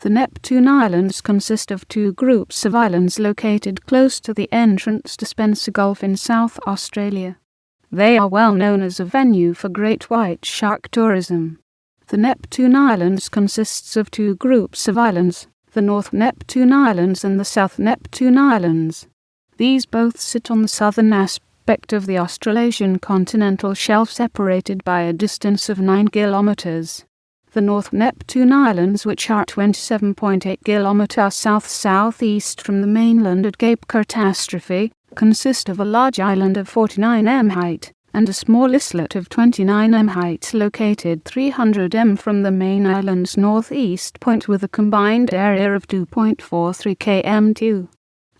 The Neptune Islands consist of two groups of islands located close to the entrance to Spencer Gulf in South Australia. They are well known as a venue for great white shark tourism. The Neptune Islands consists of two groups of islands, the North Neptune Islands and the South Neptune Islands. These both sit on the southern aspect of the Australasian continental shelf, separated by a distance of 9 kilometers. The North Neptune Islands, which are 27.8 kilometers south-southeast from the mainland at Cape Catastrophe, consist of a large island of 49 m height and a small islet of 29 m height located 300 m from the main island's northeast point with a combined area of 2.43 km2.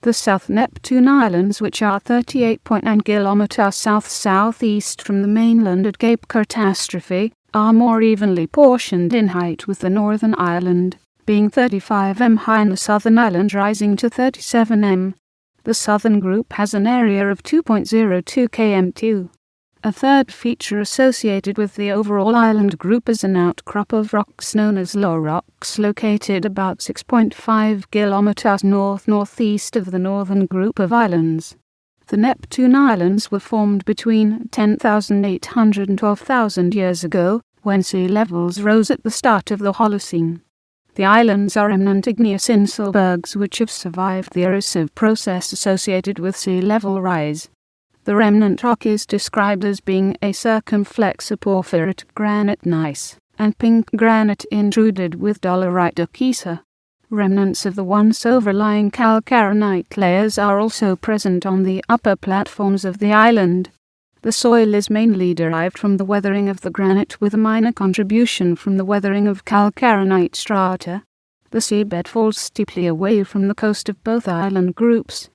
The South Neptune Islands, which are 38.9 kilometers south-southeast from the mainland at Cape Catastrophe, are more evenly portioned in height, with the northern island being 35 m high and the southern island rising to 37 m. The southern group has an area of 2.02 km2. A third feature associated with the overall island group is an outcrop of rocks known as low rocks, located about 6.5 kilometers north-northeast of the northern group of islands. The Neptune Islands were formed between 10,800 and 12,000 years ago, when sea levels rose at the start of the Holocene. The islands are remnant igneous inselbergs which have survived the erosive process associated with sea level rise. The remnant rock is described as being a circumflex porphyrit granite gneiss and pink granite intruded with dolerite ducesa. Remnants of the once overlying calcarenite layers are also present on the upper platforms of the island. The soil is mainly derived from the weathering of the granite, with a minor contribution from the weathering of calcarenite strata. The seabed falls steeply away from the coast of both island groups.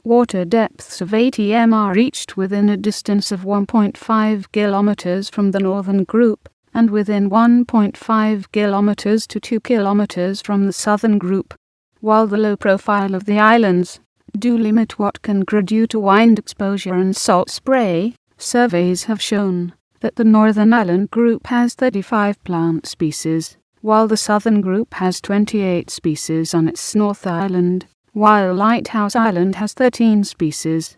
Water depths of 80 m are reached within a distance of 1.5 kilometers from the northern group, and within 1.5 kilometers to 2 kilometers from the southern group, while the low profile of the islands do limit what can grow due to wind exposure and salt spray. Surveys have shown that the northern island group has 35 plant species, while the southern group has 28 species on its north island, while Lighthouse Island has 13 species.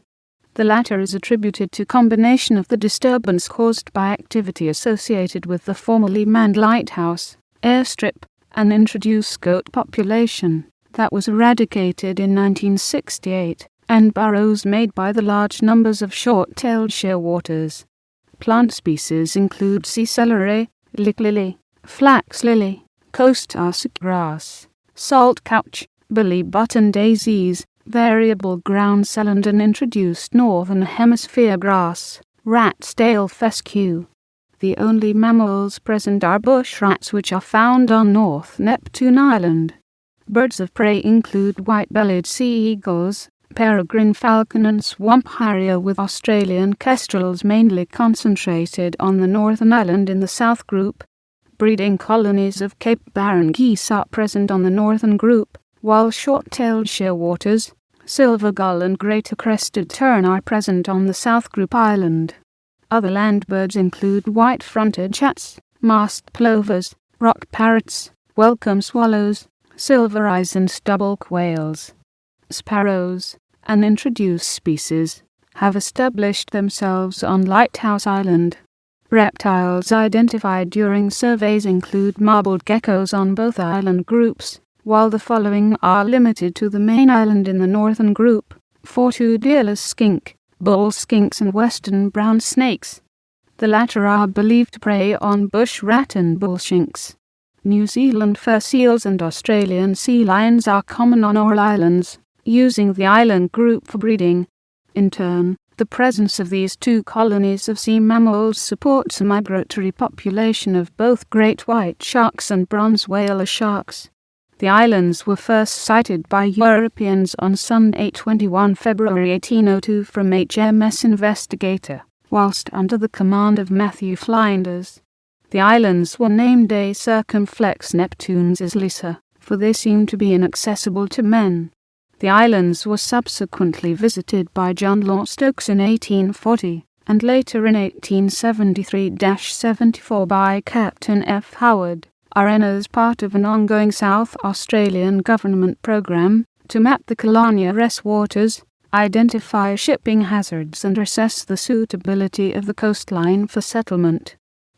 The latter is attributed to combination of the disturbance caused by activity associated with the formerly manned lighthouse, airstrip, and introduced goat population that was eradicated in 1968, and burrows made by the large numbers of short-tailed shearwaters. Plant species include sea celery, lick lily, flax lily, coast arsic grass, salt couch, billy button daisies, variable ground celand and introduced northern hemisphere grass, rat's tail fescue. The only mammals present are bush rats, which are found on North Neptune Island. Birds of prey include white-bellied sea eagles, peregrine falcon and swamp harrier, with Australian kestrels mainly concentrated on the northern island in the south group. Breeding colonies of Cape Barren geese are present on the northern group, while short-tailed shearwaters, silver gull and greater crested tern are present on the south group island. Other land birds include white-fronted chats, masked plovers, rock parrots, welcome swallows, silver eyes and stubble whales. Sparrows, an introduced species, have established themselves on Lighthouse Island. Reptiles identified during surveys include marbled geckos on both island groups, while the following are limited to the main island in the northern group: four-toed earless skink, bull skinks and western brown snakes. The latter are believed to prey on bush rat and bull skinks. New Zealand fur seals and Australian sea lions are common on all islands, using the island group for breeding. In turn, the presence of these two colonies of sea mammals supports a migratory population of both great white sharks and bronze whaler sharks. The islands were first sighted by Europeans on Sunday 21 February 1802 from HMS Investigator, whilst under the command of Matthew Flinders. The islands were named a circumflex Neptune's Islisa, for they seemed to be inaccessible to men. The islands were subsequently visited by John Law Stokes in 1840, and later in 1873-74 by Captain F. Howard, as part of an ongoing South Australian government program to map the Kelaniya waters, identify shipping hazards and assess the suitability of the coastline for settlement.